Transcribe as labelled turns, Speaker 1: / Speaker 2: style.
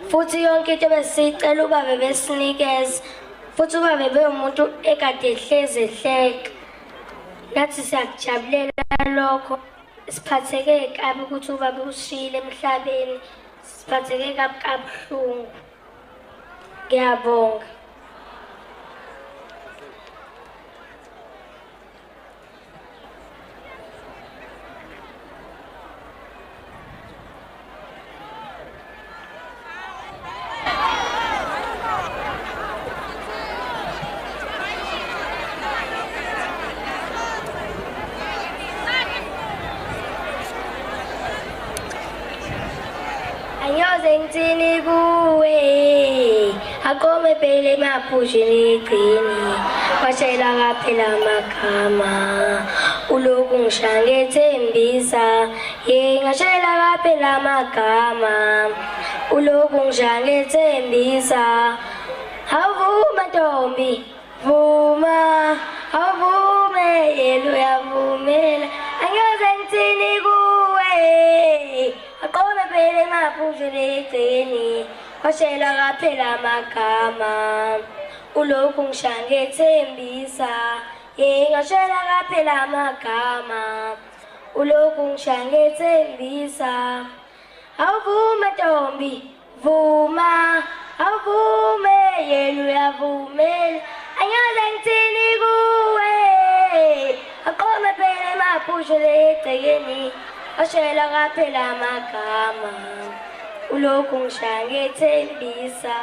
Speaker 1: futhi yonke into besicela ubaba besinikeza futhi ubaba bewumuntu ekade ehlezi ehleka nathi siyakujabulela lokho siphatheke kabi ukuthi ubaba ushiyile emhlabeni siphatheke kabi kabuhlungu ngiyabonga Ngitini kuwe akome phela emaphusheni egcini washayela kaphela amagama uloku ngishangethembisa ngashayela kaphela amagama uloku ngishangethembisa awuvuma ntombi vuma awuvume yena uyavumela angiyoze ngithini kuwe aqome phela emaphusheni egcini washayela kaphela amagama uloku ngishangethembisa ngashayela kaphela amagama uloku ngishangethembisa awuvume ntombi vuma awuvume yena uyavumela angiyoze ngithini kuwe aqome phela emaphusheni egcini washayela kaphela amagama uloku ngishangethembisa